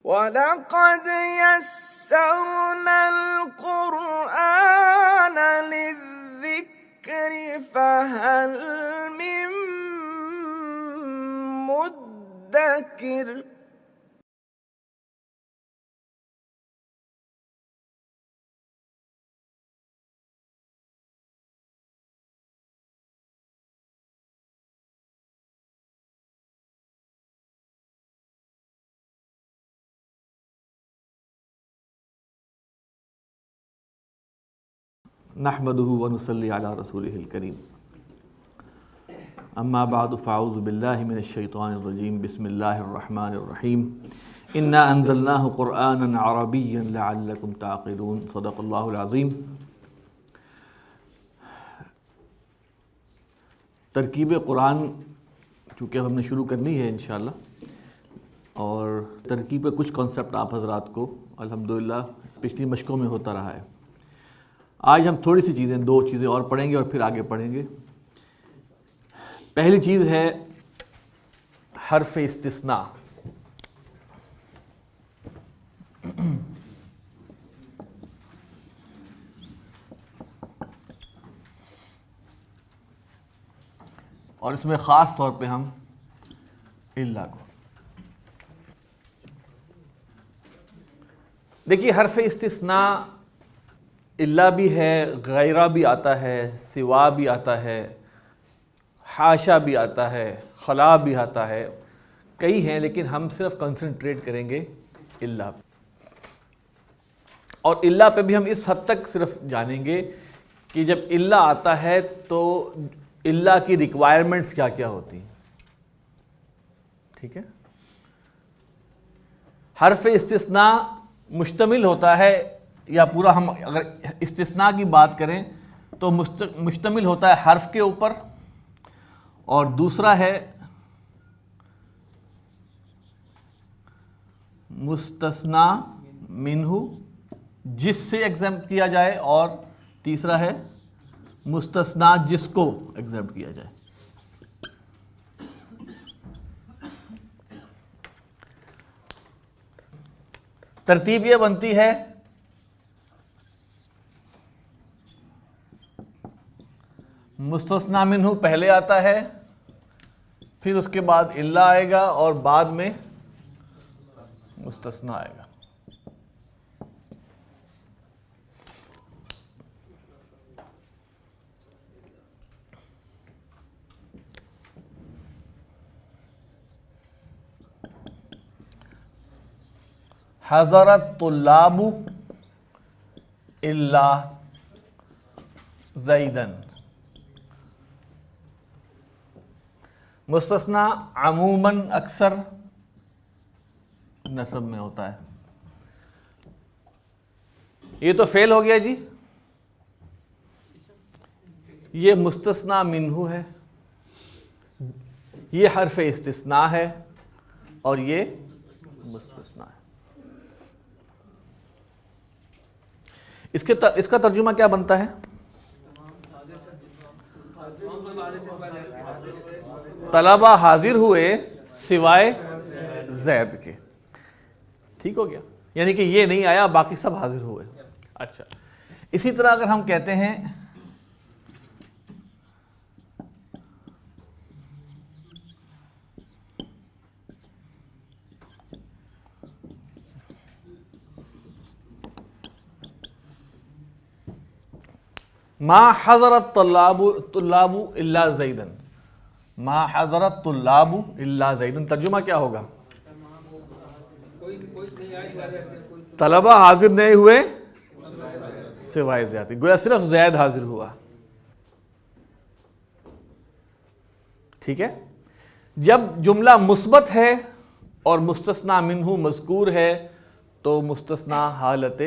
وَلَقَدْ يَسَّرْنَا الْقُرْآنَ لِلذِّكْرِ فَهَلْ مِن مُّدَّكِرٍ نحمده ونصلي على رسوله الكريم اما بعد فاعوذ باللہ من الشیطان الرجیم بسم اللہ الرحمن الرحیم انا انزلناه قرآنا عربیا لعلکم تعقلون صدق اللہ العظیم۔ ترکیب قرآن چونکہ ہم نے شروع کرنی ہے انشاءاللہ، اور ترکیب کے کچھ کانسیپٹ آپ حضرات کو الحمدللہ پچھلی مشقوں میں ہوتا رہا ہے۔ آج ہم تھوڑی سی چیزیں، دو چیزیں اور پڑھیں گے اور پھر آگے پڑھیں گے۔ پہلی چیز ہے حرف استثناء۔ اور اس میں خاص طور پہ ہم الا کو دیکھیے، حرف استثناء الا بھی ہے، غیرہ بھی آتا ہے، سوا بھی آتا ہے، حاشا بھی آتا ہے، خلا بھی آتا ہے، کئی ہیں، لیکن ہم صرف کنسنٹریٹ کریں گے الا پہ۔ اور الا پہ بھی ہم اس حد تک صرف جانیں گے کہ جب الا آتا ہے تو الا کی ریکوائرمنٹس کیا کیا ہوتی ہیں، ٹھیک ہے۔ حرف استثناء مشتمل ہوتا ہے، یا پورا ہم اگر استثناء کی بات کریں تو مشتمل ہوتا ہے حرف کے اوپر، اور دوسرا ہے مستثنی منہ جس سے ایگزمپٹ کیا جائے، اور تیسرا ہے مستثنی جس کو ایگزمپٹ کیا جائے۔ ترتیب یہ بنتی ہے مستثنی منہ پہلے آتا ہے، پھر اس کے بعد الا آئے گا، اور بعد میں مستثنی آئے گا۔ حضر الطلاب الا زیدن۔ مستثنی عموماً اکثر نصب میں ہوتا ہے۔ یہ تو فعل ہو گیا جی، یہ مستثنی منہ ہے، یہ حرف استثناء ہے، اور یہ مستثنی ہے۔ اس کا ترجمہ کیا بنتا ہے؟ طلبہ حاضر ہوئے سوائے زید کے، ٹھیک ہو گیا، یعنی کہ یہ نہیں آیا، باقی سب حاضر ہوئے۔ اچھا، اسی طرح اگر ہم کہتے ہیں ما حضر الطلاب الا زیدن، ما حضر الطلاب الا زیدن، ترجمہ کیا ہوگا؟ طلبہ حاضر نہیں ہوئے سوائے زید، گویا صرف زید حاضر ہوا، ٹھیک ہے۔ جب جملہ مثبت ہے اور مستثنی منہ مذکور ہے تو مستثنی حالت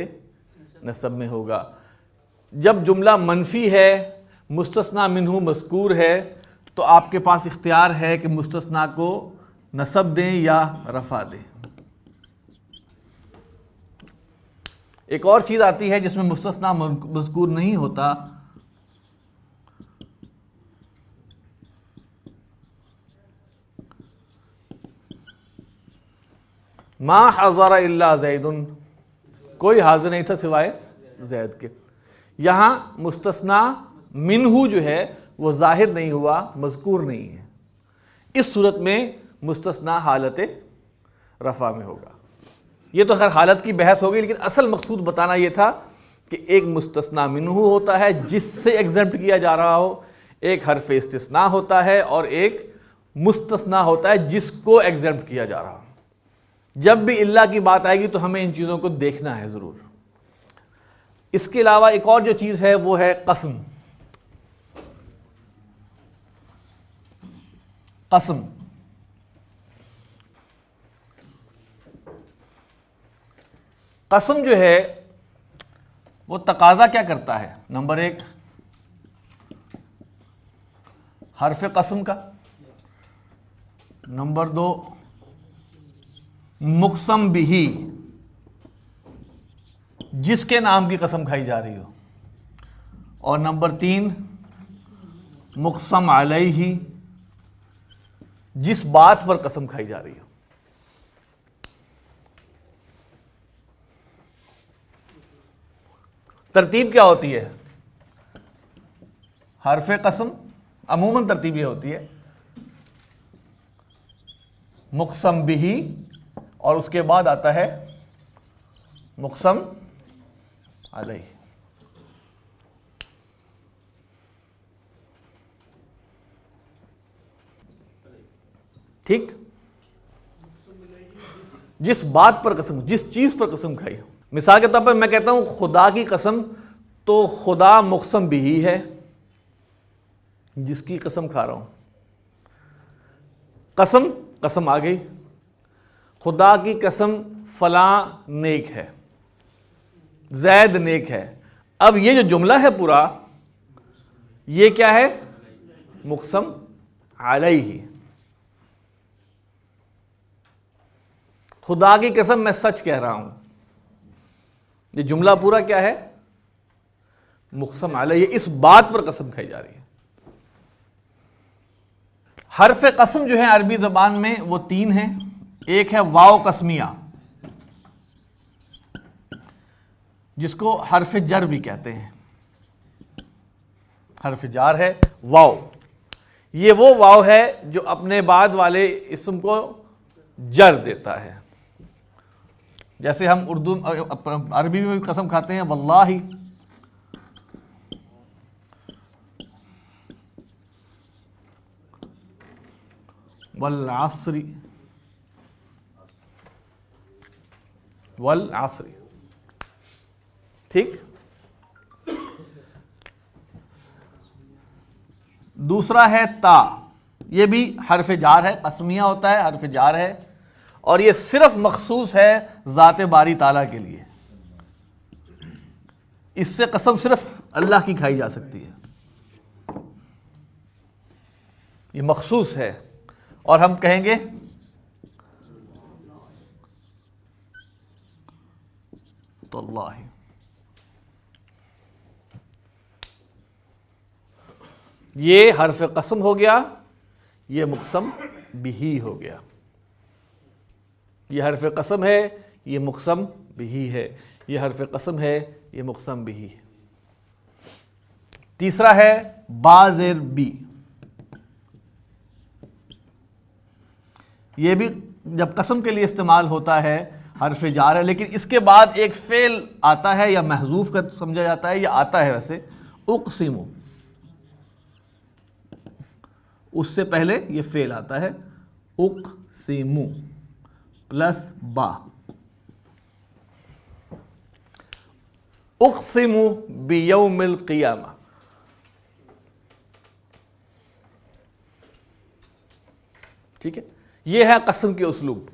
نصب میں ہوگا۔ جب جملہ منفی ہے، مستثنی منہ مذکور ہے، تو آپ کے پاس اختیار ہے کہ مستثنی کو نصب دیں یا رفع دیں۔ ایک اور چیز آتی ہے جس میں مستثنی مذکور نہیں ہوتا، ما حضر الا زید، کوئی حاضر نہیں تھا سوائے زید کے. یہاں مستثنا منہ جو ہے وہ ظاہر نہیں ہوا، مذکور نہیں ہے. اس صورت میں مستثنا حالت رفع میں ہوگا. یہ تو ہر حالت کی بحث ہوگی، لیکن اصل مقصود بتانا یہ تھا کہ ایک مستثنا منہ ہوتا ہے جس سے ایگزمپٹ کیا جا رہا ہو، ایک حرف استثناء ہوتا ہے، اور ایک مستثنا ہوتا ہے جس کو ایگزمپٹ کیا جا رہا ہو. جب بھی اللہ کی بات آئے گی تو ہمیں ان چیزوں کو دیکھنا ہے ضرور. اس کے علاوہ ایک اور جو چیز ہے وہ ہے قسم. قسم قسم جو ہے وہ تقاضا کیا کرتا ہے؟ نمبر ایک حرف قسم کا، نمبر دو مقسم بھی، جس کے نام کی قسم کھائی جا رہی ہو، اور نمبر تین مقسم علیہ، جس بات پر قسم کھائی جا رہی ہو. ترتیب کیا ہوتی ہے؟ حرف قسم عموماً ترتیب یہ ہوتی ہے مقسم بھی، اور اس کے بعد آتا ہے مقسم علیہ. ٹھیک؟ جس بات پر قسم، جس چیز پر قسم کھائی ہو. مثال کے طور پر میں کہتا ہوں خدا کی قسم، تو خدا مقسم بھی ہے، جس کی قسم کھا رہا ہوں. قسم آ گئی، خدا کی قسم فلاں نیک ہے، زید نیک ہے. اب یہ جو جملہ ہے پورا، یہ کیا ہے؟ مقسم علیہ. خدا کی قسم میں سچ کہہ رہا ہوں. یہ جملہ پورا کیا ہے؟ مقسم علیہ. اس بات پر قسم کھائی جا رہی ہے. حرف قسم جو ہے عربی زبان میں وہ تین ہیں. ایک ہے واو قسمیہ، جس کو حرف جر بھی کہتے ہیں. حرف جار ہے واو. یہ وہ واو ہے جو اپنے بعد والے اسم کو جر دیتا ہے. جیسے ہم اردو عربی میں بھی قسم کھاتے ہیں واللہ، والعصر، والعصر. ٹھیک؟ دوسرا ہے تا. یہ بھی حرف جار ہے، قسمیہ ہوتا ہے، حرف جار ہے، اور یہ صرف مخصوص ہے ذات باری تعالیٰ کے لیے. اس سے قسم صرف اللہ کی کھائی جا سکتی ہے. یہ مخصوص ہے، اور ہم کہیں گے تو اللہ. یہ حرف قسم ہو گیا، یہ مقسم بھی ہو گیا. یہ حرف قسم ہے، یہ مقسم بھی ہے. یہ حرف قسم ہے، یہ مقسم بھی ہے. تیسرا ہے با زیر بی. یہ بھی جب قسم کے لیے استعمال ہوتا ہے، حرف جار ہے، لیکن اس کے بعد ایک فعل آتا ہے، یا محذوف کا سمجھا جاتا ہے، یا آتا ہے ویسے اقسم. اس سے پہلے یہ فعل آتا ہے اقسم پلس با. اقسم بیوم القیامہ. ٹھیک ہے؟ یہ ہے قسم کے اسلوب.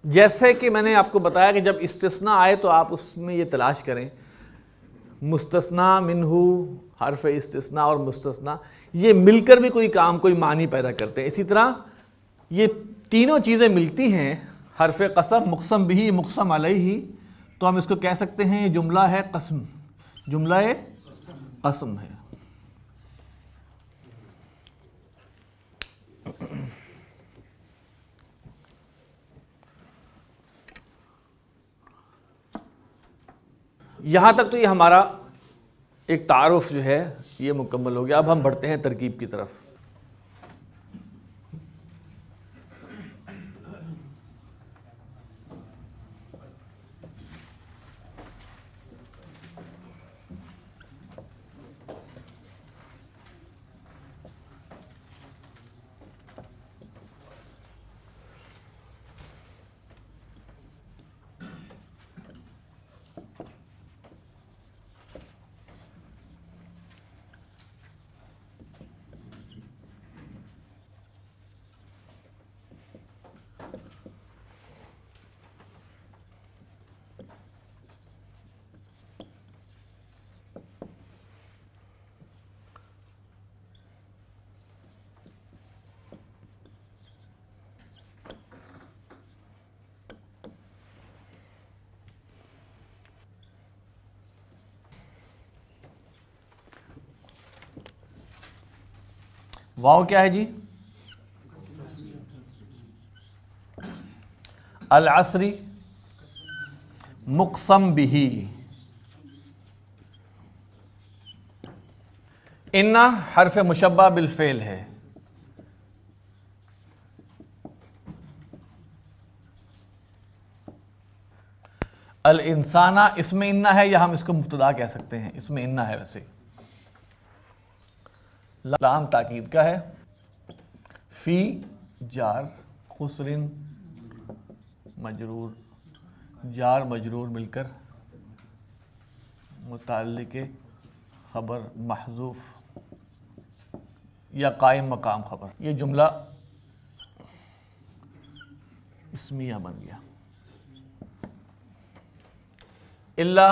جیسے کہ میں نے آپ کو بتایا کہ جب استثناء آئے تو آپ اس میں یہ تلاش کریں مستثنیٰ منہ، حرف استثناء اور مستثنیٰ، یہ مل کر بھی کوئی کام، کوئی معنی پیدا کرتے ہیں. اسی طرح یہ تینوں چیزیں ملتی ہیں، حرف قسم، مقسم بھی، مقسم علیہ، تو ہم اس کو کہہ سکتے ہیں یہ جملہ ہے قسم، جملہ قسم ہے. یہاں تک تو یہ ہمارا ایک تعارف جو ہے یہ مکمل ہو گیا. اب ہم بڑھتے ہیں ترکیب کی طرف. واو کیا ہے جی؟ العصری مقسم بھی. ان حرف مشبہ بالفعل ہے. الانسانہ اس میں انہ ہے یا ہم اس کو مبتدا کہہ سکتے ہیں, اس میں انہ ہے. ویسے لام تاکید کا ہے. فی جار خسرن مجرور, جار مجرور مل کر متعلق خبر محذوف یا قائم مقام خبر. یہ جملہ اسمیہ بن گیا. الا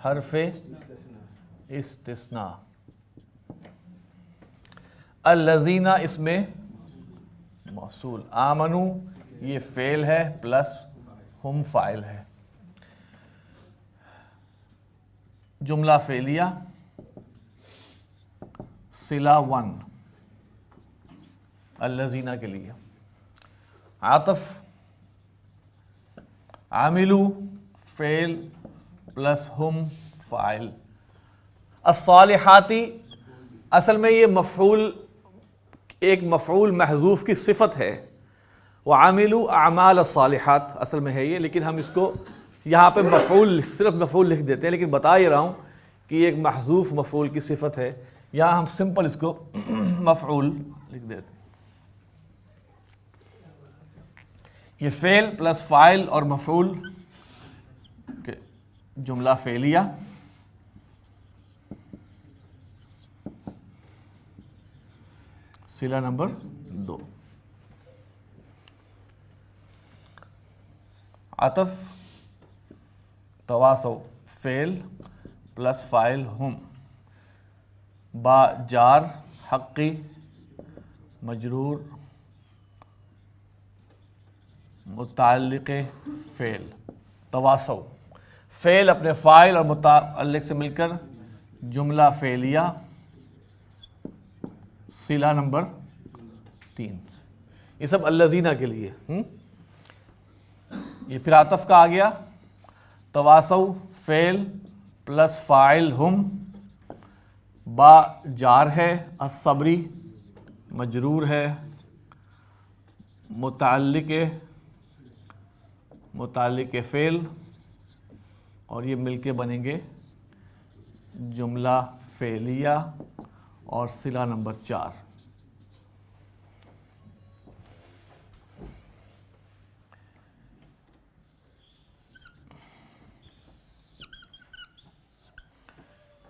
حرف استثناء. الذین اس میں موصول. آمنو یہ فعل ہے پلس ہم فاعل ہے. جملہ فعلیہ صلہ 1 الذین کے لیے. عاطف عاملو فعل پلس ہم فاعل. الصالحاتی اصل میں یہ مفعول, ایک مفعول محذوف کی صفت ہے. وعاملوا اعمال الصالحات اصل میں ہے یہ, لیکن ہم اس کو یہاں پہ مفعول صرف مفعول لکھ دیتے ہیں, لیکن بتا ہی رہا ہوں کہ یہ ایک محذوف مفعول کی صفت ہے. یہاں ہم سمپل اس کو مفعول لکھ دیتے ہیں. یہ فعل پلس فاعل اور مفعول جملہ فعلیہ. صلہ نمبر 2. عطف تواصو فعل پلس فاعل ہم. با جار حقی مجرور متعلق فعل. تواصو فعل اپنے فاعل اور متعلق سے مل کر جملہ فعلیہ. صلہ نمبر 3. یہ سب الذین کے لیے. یہ پھر عطف کا آ گیا. تواصو فعل پلس فاعل ہم. با جار ہے. الصبری مجرور ہے متعلق فعل, اور یہ مل کے بنیں گے جملہ فعلیہ اور صلہ نمبر 4.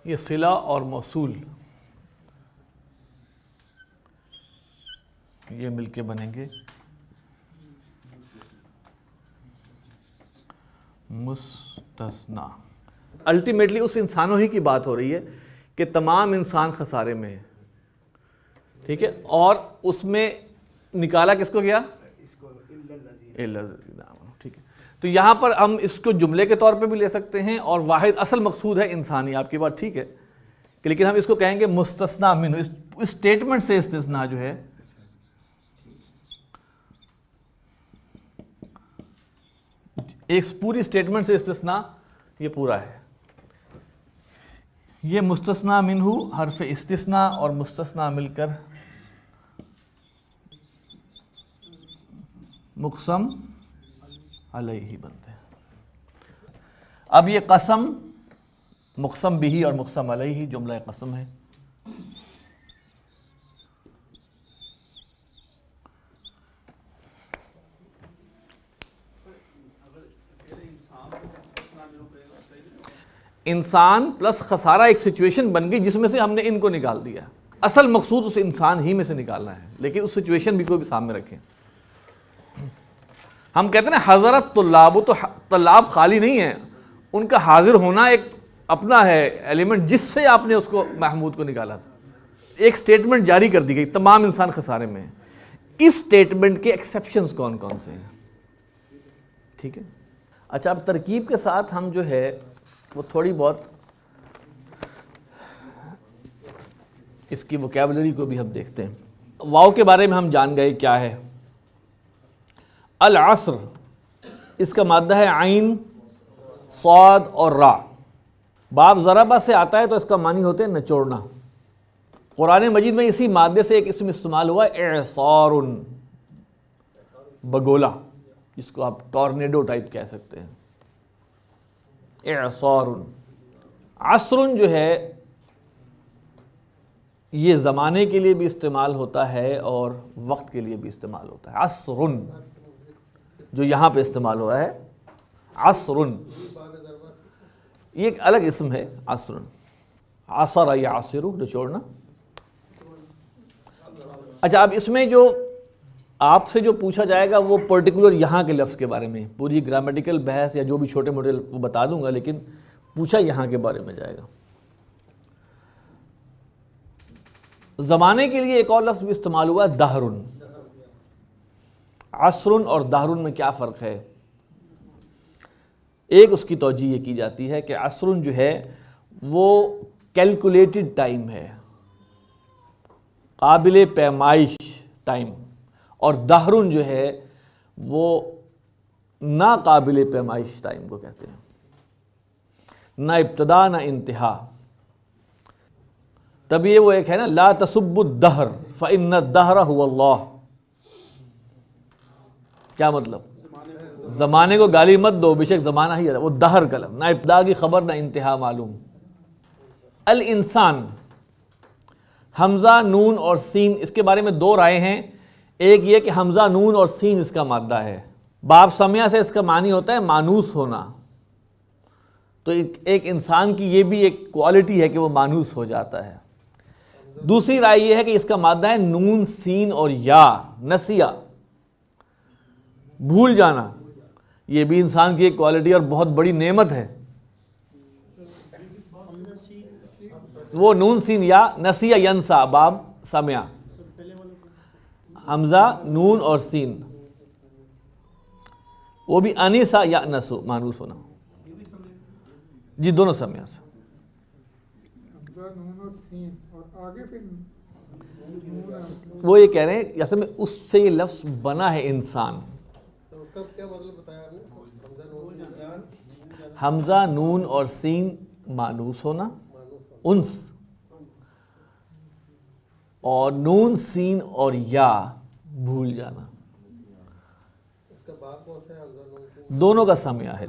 یہ صلہ اور موصول یہ مل کے بنیں گے مستثنیٰ. الٹیمیٹلی اس انسانوں ہی کی بات ہو رہی ہے کہ تمام انسان خسارے میں ہے, ٹھیک ہے, اور اس میں نکالا کس کو گیا؟ ٹھیک ہے. تو یہاں پر ہم اس کو جملے کے طور پہ بھی لے سکتے ہیں, اور واحد اصل مقصود ہے انسانی. آپ کی بات ٹھیک ہے, کہ لیکن ہم اس کو کہیں گے مستثنیٰ منہ. اس اسٹیٹمنٹ سے استثناء جو ہے ایک پوری اسٹیٹمنٹ سے استثناء یہ پورا ہے. یہ مستثنا منہ حرف استثناء اور مستثنا مل کر مقسم علیہ بنتے ہیں. اب یہ قسم مقسم بھی اور مقسم علیہ جملہ قسم ہے. انسان پلس خسارہ ایک سچویشن بن گئی جس میں سے ہم نے ان کو نکال دیا. اصل مقصود اس انسان ہی میں سے نکالنا ہے، لیکن اس سچویشن بھی کوئی بھی سامنے رکھیں. ہم کہتے ہیں نا حضرت طلاب، تو طلاب خالی نہیں ہیں، ان کا حاضر ہونا ایک اپنا ہے ایلیمنٹ جس سے آپ نے اس کو محمود کو نکالا تھا. ایک سٹیٹمنٹ جاری کر دی گئی، تمام انسان خسارے میں ہیں. اس سٹیٹمنٹ کے ایکسیپشنز کون کون سے ہیں؟ ٹھیک ہے. اچھا، اب ترکیب کے ساتھ ہم جو ہے وہ تھوڑی بہت اس کی ووکیبلری کو بھی ہم دیکھتے ہیں. واو کے بارے میں ہم جان گئے کیا ہے. العصر، اس کا مادہ ہے عین، صاد اور را. باب ضربہ سے آتا ہے تو اس کا معنی ہوتے ہیں نچوڑنا. قرآن مجید میں اسی مادے سے ایک اسم استعمال ہوا ہے اعصار، بگولا، جس کو آپ ٹورنیڈو ٹائپ کہہ سکتے ہیں. اعصار. عصر جو ہے یہ زمانے کے لیے بھی استعمال ہوتا ہے اور وقت کے لیے بھی استعمال ہوتا ہے. عصر جو یہاں پہ استعمال ہوا ہے، عصر یہ ایک الگ اسم ہے. عصر، عصر یا عصر، نچوڑنا. اچھا، اب اس میں جو آپ سے جو پوچھا جائے گا وہ پرٹیکولر یہاں کے لفظ کے بارے میں، پوری گرامیٹیکل بحث یا جو بھی چھوٹے موٹے وہ بتا دوں گا، لیکن پوچھا یہاں کے بارے میں جائے گا. زمانے کے لیے ایک اور لفظ بھی استعمال ہوا دہر. عصر اور دہر میں کیا فرق ہے؟ ایک اس کی توجہ یہ کی جاتی ہے کہ عصر جو ہے وہ کیلکولیٹڈ ٹائم ہے، قابل پیمائش ٹائم، اور دہر جو ہے وہ ناقابل پیمائش ٹائم کو کہتے ہیں. نہ ابتدا نہ انتہا. تب یہ وہ ایک ہے نا، لا تسبوا الدہر فإن الدہر هو اللہ. کیا مطلب؟ زمانے کو گالی مت دو، بے شک زمانہ ہی ہے. وہ دہر کا لفظ، نہ ابتدا کی خبر نہ انتہا معلوم. الانسان، حمزہ نون اور سین، اس کے بارے میں دو رائے ہیں. ایک یہ کہ حمزہ نون اور سین اس کا مادہ ہے. باب سمیہ سے اس کا معنی ہوتا ہے مانوس ہونا. تو ایک انسان کی یہ بھی ایک کوالٹی ہے کہ وہ مانوس ہو جاتا ہے. دوسری رائے یہ ہے کہ اس کا مادہ ہے نون سین اور یا، نسیہ، بھول جانا. یہ بھی انسان کی ایک کوالٹی اور بہت بڑی نعمت ہے. وہ نون سین یا، نسیہ ینسا، باب سمیہ. حمزہ نون اور سین، وہ بھی انیسا یا نسو، مانوس ہونا. جی دونوں سمیہ سے. وہ یہ کہہ رہے ہیں اصل میں اس سے یہ لفظ بنا ہے انسان. حمزہ نون اور سین مانوس ہونا، انس، اور نون سین اور یا بھول جانا. دونوں کا سمیہ ہے.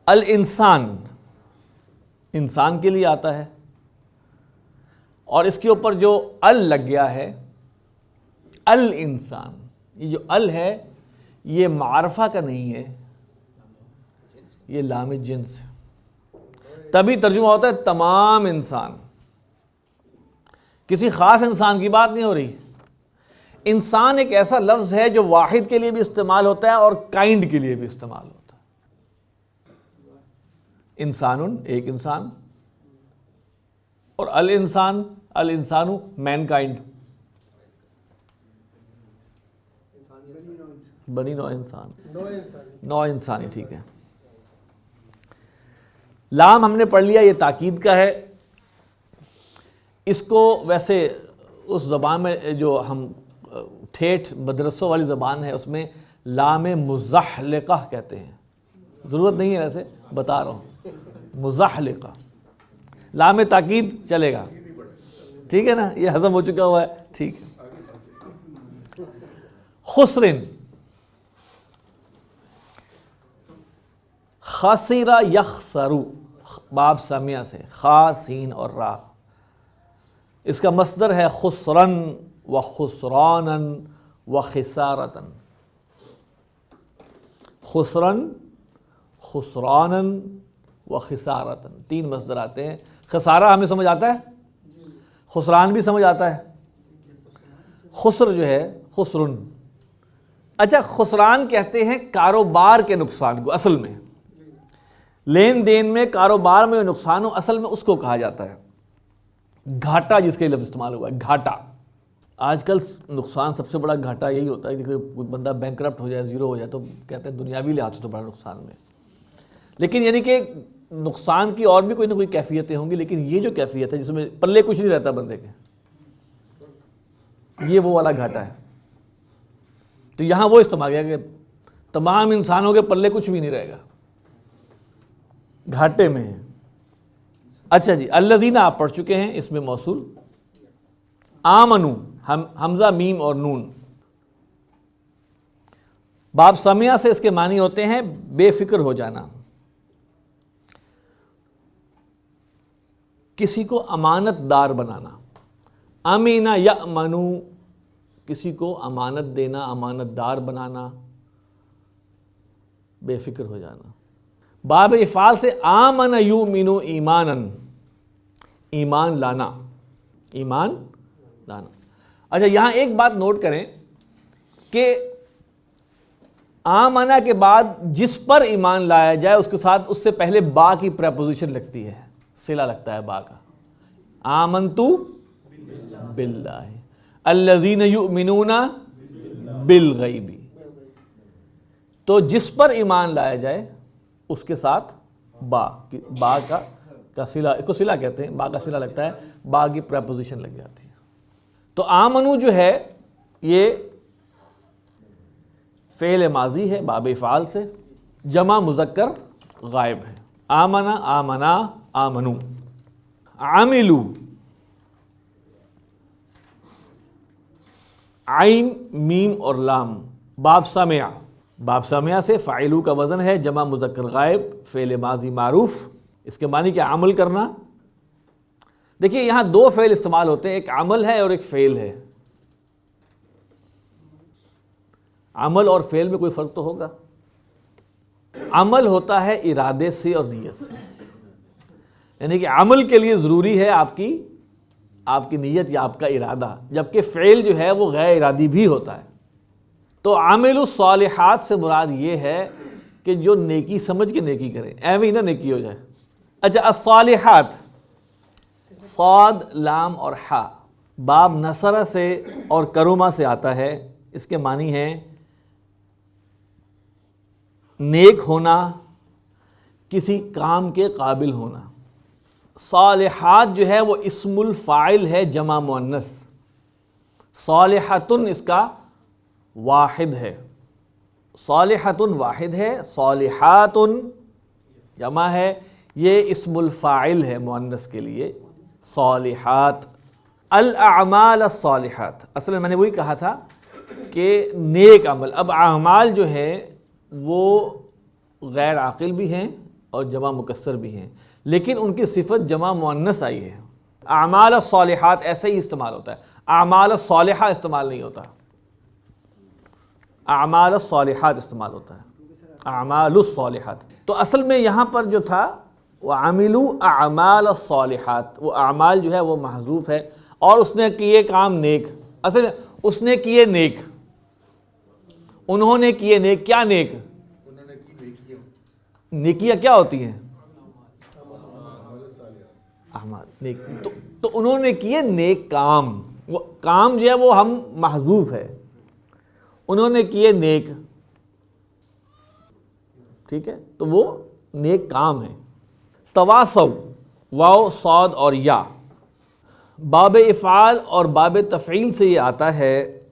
الانسان انسان کے لیے آتا ہے، اور اس کے اوپر جو ال لگ گیا ہے، الانسان، یہ جو ال ہے یہ معرفہ کا نہیں ہے، یہ لام جنس ہے. تبھی ترجمہ ہوتا ہے تمام انسان. کسی خاص انسان کی بات نہیں ہو رہی. انسان ایک ایسا لفظ ہے جو واحد کے لیے بھی استعمال ہوتا ہے اور کائنڈ کے لیے بھی استعمال ہوتا ہے. انسان ایک انسان، اور الانسان، الانسانو مین کائنڈ، بنی نوع انسان، نوع انسانی. ٹھیک ہے. لام ہم نے پڑھ لیا، یہ تاکید کا ہے. اس کو ویسے اس زبان میں جو ہم ٹھیٹھ مدرسوں والی زبان ہے اس میں لام مزحلقہ کہتے ہیں. ضرورت نہیں ہے ویسے، بتا رہا ہوں. مزحلقہ لام تاکید چلے گا، ٹھیک ہے نا، یہ ہضم ہو چکا ہوا ہے، ٹھیک ہے. خسرن، خسرہ یخسرو، باب سامعہ سے، خا سین اور را. اس کا مصدر ہے خسرن و خسرانن و خسارتن. خسرن، خسرانن و خسارتن، 3 مصدر آتے ہیں. خسارہ ہمیں سمجھ آتا ہے، خسران بھی سمجھ آتا ہے. خسر جو ہے خسرن، اچھا خسران کہتے ہیں کاروبار کے نقصان کو. اصل میں لین دین میں، کاروبار میں نقصان ہو، اصل میں اس کو کہا جاتا ہے. گھاٹا جس کے لفظ استعمال ہوا ہے، گھاٹا. آج کل نقصان سب سے بڑا گھاٹا یہی ہوتا ہے کہ کوئی بندہ بینکرپٹ ہو جائے، زیرو ہو جائے، تو کہتے ہیں دنیاوی لحاظ سے تو بڑا نقصان میں. لیکن یعنی کہ نقصان کی اور بھی کوئی نہ کوئی کیفیتیں ہوں گی، لیکن یہ جو کیفیت ہے جس میں پلے کچھ نہیں رہتا بندے کے، یہ وہ والا گھاٹا ہے. تو یہاں وہ استعمال کیا کہ تمام انسانوں کے پلے کچھ بھی نہیں رہے گا، گھاٹے میں ہیں. اچھا جی، الذین آپ پڑھ چکے ہیں، اس میں موصول. آمنو، حمزہ میم اور نون. باب سمعہ سے اس کے معنی ہوتے ہیں بے فکر ہو جانا، کسی کو امانت دار بنانا. امینہ یأمنو، کسی کو امانت دینا، امانت دار بنانا، بے فکر ہو جانا. باب افعال سے آمن یؤمنو ایمانن، ایمان لانا، ایمان لانا. اچھا یہاں ایک بات نوٹ کریں کہ آمنہ کے بعد جس پر ایمان لایا جائے اس کے ساتھ اس سے پہلے با کی پریپوزیشن لگتی ہے، صلہ لگتا ہے با کا. آمنتو باللہ، الذین یؤمنون بالغیب. تو جس پر ایمان لایا جائے اس کے ساتھ با کا صلہ، اس کو صلہ کہتے ہیں، با کا صلہ لگتا ہے، با کی پریپوزیشن لگ جاتی ہے. تو آمنو جو ہے یہ فعل ماضی ہے باب افعال سے، جمع مذکر غائب ہے. آمنا، آمنا، آمنو. عاملو، عین میم اور لام. باب سمع، باب سمع سے فاعلو کا وزن ہے، جمع مذکر غائب، فعل ماضی معروف. اس کے معنی کیا؟ عمل کرنا. دیکھیے یہاں 2 فعل استعمال ہوتے ہیں، ایک عمل ہے اور ایک فعل ہے. عمل اور فعل میں کوئی فرق تو ہوگا. عمل ہوتا ہے ارادے سے اور نیت سے، یعنی کہ عمل کے لیے ضروری ہے آپ کی نیت یا آپ کا ارادہ، جبکہ فعل جو ہے وہ غیر ارادی بھی ہوتا ہے. تو عامل الصالحات سے مراد یہ ہے کہ جو نیکی سمجھ کے نیکی کرے، ایویں ہی نہ نیکی ہو جائے. اچھا الصالحات، صاد لام اور حا، باب نصرہ سے اور کرما سے آتا ہے. اس کے معنی ہے نیک ہونا، کسی کام کے قابل ہونا. صالحات جو ہے وہ اسم الفاعل ہے، جمع مؤنث. صالحتن اس کا واحد ہے، صالحتن واحد ہے، صالحاتن جمع ہے، یہ اسم الفاعل ہے مؤنث کے لیے صالحات. الاعمال الصالحات، اصل میں نے وہی کہا تھا کہ نیک عمل. اب اعمال جو ہے وہ غیر عاقل بھی ہیں اور جمع مکسر بھی ہیں، لیکن ان کی صفت جمع مؤنث آئی ہے. اعمال الصالحات ایسے ہی استعمال ہوتا ہے، اعمال الصالحہ استعمال نہیں ہوتا، اعمال الصالحات استعمال ہوتا ہے، اعمال الصالحات. تو اصل میں یہاں پر جو تھا وَعَمِلُوا اعمال الصالحات، وہ اعمال جو ہے وہ محذوف ہے، اور اس نے کیے کام نیک. اصل میں اس نے کیے نیک، انہوں نے کیے نیک. کیا نیک؟ نیکیاں کیا ہوتی ہیں؟ اعمال نیک. تو انہوں نے کیے نیک کام، وہ کام جو ہے وہ ہم محذوف ہے، انہوں نے کیے نیک، ٹھیک ہے، تو وہ نیک کام ہے. تواصو، واو صاد اور یا، باب افعال اور باب تفعیل سے یہ آتا ہے.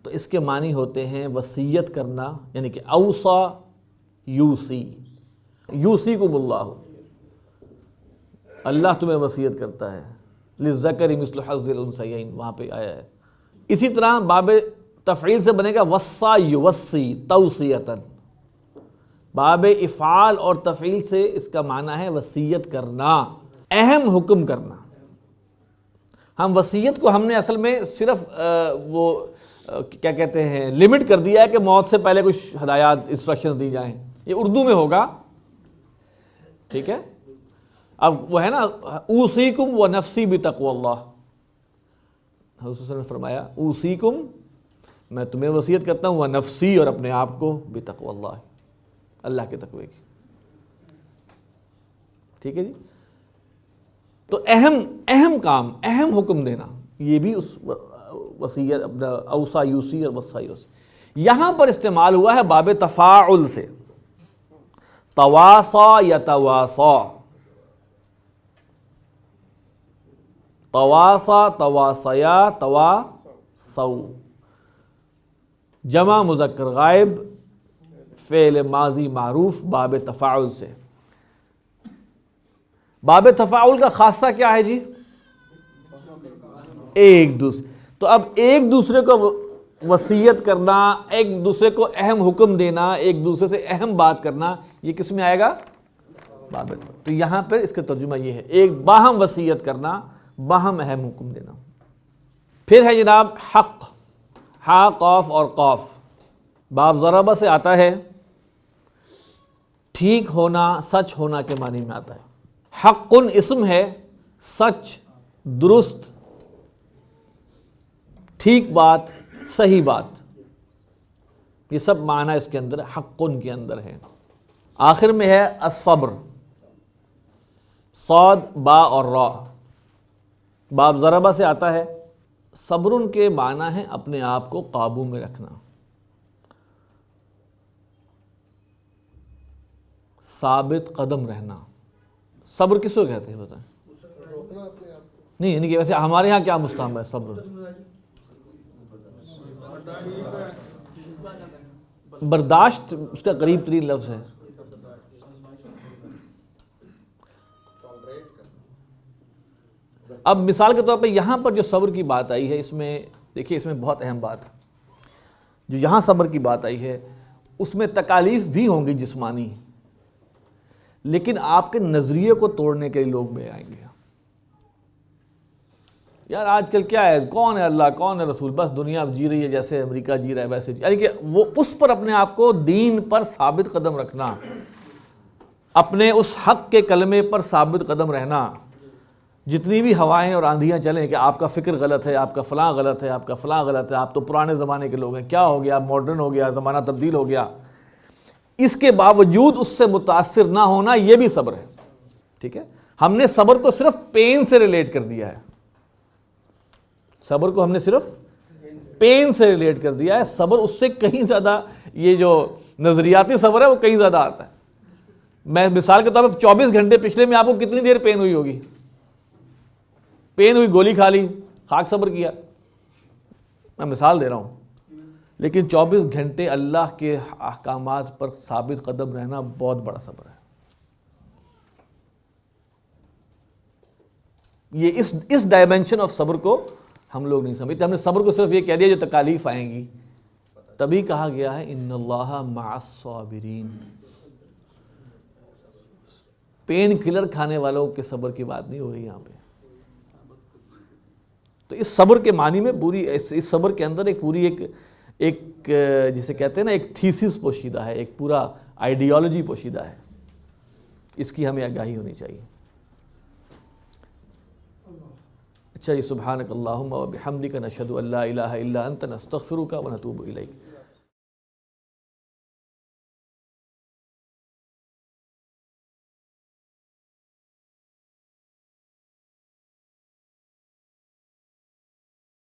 تو اس کے معنی ہوتے ہیں وصیت کرنا، یعنی کہ اوصا یوصیکم اللہ، اللہ تمہیں وصیت کرتا ہے، للذکر مثل حظ الانثیین وہاں پہ آیا ہے۔ اسی طرح باب تفعیل سے بنے گا وصا یوصی توصیتاً، باب افعال اور تفعیل سے اس کا معنی ہے وصیت کرنا، اہم حکم کرنا۔ ہم وصیت کو ہم نے اصل میں صرف وہ کیا کہتے ہیں لمٹ کر دیا ہے کہ موت سے پہلے کچھ ہدایات انسٹرکشن دی جائیں، یہ اردو میں ہوگا، ٹھیک ہے۔ اب وہ ہے نا اوصیکم و نفسی بتقوی اللہ، حضور صلی اللہ علیہ وسلم نے فرمایا اوصیکم، میں تمہیں وصیت کرتا ہوں، و نفسی، اور اپنے آپ کو، بتقوی اللہ، اللہ کے تقوی کی، ٹھیک ہے جی۔ تو اہم کام، اہم حکم دینا، یہ بھی اس وصیت اپنا اوصا یوصی اور وصا یوصی۔ یہاں پر استعمال ہوا ہے باب تفاعل سے، تواصا یتواصا، تواصا تواصیا تواصو، جمع مذکر غائب فعل ماضی معروف باب تفاعل سے۔ باب تفاعل کا خاصہ کیا ہے جی؟ ایک دوسرے، تو اب ایک دوسرے کو وصیت کرنا، ایک دوسرے کو اہم حکم دینا، ایک دوسرے سے اہم بات کرنا، یہ کس میں آئے گا؟ باب تفاعل۔ تو یہاں پر اس کا ترجمہ یہ ہے، ایک باہم وصیت کرنا، باہم اہم حکم دینا۔ پھر ہے جناب حق، ہا قاف اور قاف، باب ضربہ سے آتا ہے، ٹھیک ہونا، سچ ہونا کے معنی میں آتا ہے۔ حق اسم ہے، سچ، درست، ٹھیک بات، صحیح بات، یہ سب معنی اس کے اندر حق کے اندر ہے۔ آخر میں ہے الصبر، صاد با اور را، باب ضربہ سے آتا ہے، صبر کے معنی ہے اپنے آپ کو قابو میں رکھنا، ثابت قدم رہنا۔ صبر کس کو کہتے ہیں بتائیں؟ نہیں یعنی کہ ویسے ہمارے ہاں کیا مستعمل ہے صبر؟ برداشت اس کا قریب ترین لفظ ہے۔ اب مثال کے طور پہ یہاں پر جو صبر کی بات آئی ہے، اس میں دیکھیے، اس میں بہت اہم بات ہے، جو یہاں صبر کی بات آئی ہے اس میں تکالیف بھی ہوں گی جسمانی، لیکن آپ کے نظریے کو توڑنے کے لیے لوگ بھی آئیں گے۔ یار آج کل کیا ہے، کون ہے اللہ، کون ہے رسول، بس دنیا جی رہی ہے جیسے امریکہ جی رہا ہے ویسے، یعنی کہ وہ اس پر اپنے آپ کو دین پر ثابت قدم رکھنا، اپنے اس حق کے کلمے پر ثابت قدم رہنا، جتنی بھی ہوائیں اور آندھیاں چلیں کہ آپ کا فکر غلط ہے، آپ کا فلاں غلط ہے، آپ کا فلاں غلط ہے، آپ تو پرانے زمانے کے لوگ ہیں، کیا ہو گیا، ماڈرن ہو گیا، زمانہ تبدیل ہو گیا، اس کے باوجود اس سے متاثر نہ ہونا، یہ بھی صبر ہے، ٹھیک ہے۔ ہم نے صبر کو صرف پین سے ریلیٹ کر دیا ہے، صبر کو ہم نے صرف پین سے ریلیٹ کر دیا ہے، صبر اس سے کہیں زیادہ، یہ جو نظریاتی صبر ہے وہ کہیں زیادہ آتا ہے۔ میں مثال کے طور پر 24 گھنٹے پچھلے میں آپ کو کتنی دیر پین ہوئی ہوگی؟ پین ہوئی، گولی کھا لی، خاک صبر کیا، میں مثال دے رہا ہوں، لیکن 24 گھنٹے اللہ کے احکامات پر ثابت قدم رہنا بہت بڑا صبر ہے۔ یہ اس ڈائمنشن آف صبر کو ہم لوگ نہیں سمجھتے، ہم نے صبر کو صرف یہ کہہ دیا جو تکالیف آئیں گی، تبھی کہا گیا ہے ان اللہ مع الصابرین۔ پین کلر کھانے والوں کے صبر کی بات نہیں ہو رہی یہاں پہ۔ تو اس صبر کے معنی میں پوری، اس صبر کے اندر ایک پوری ایک جسے کہتے ہیں نا ایک تھیسس پوشیدہ ہے، ایک پورا آئیڈیالوجی پوشیدہ ہے، اس کی ہمیں آگاہی ہونی چاہیے۔ اچھا جی، سبحانک اللہم و بحمدک نشہد ان لا الہ الا انت نستغفرک و نتوب الیک۔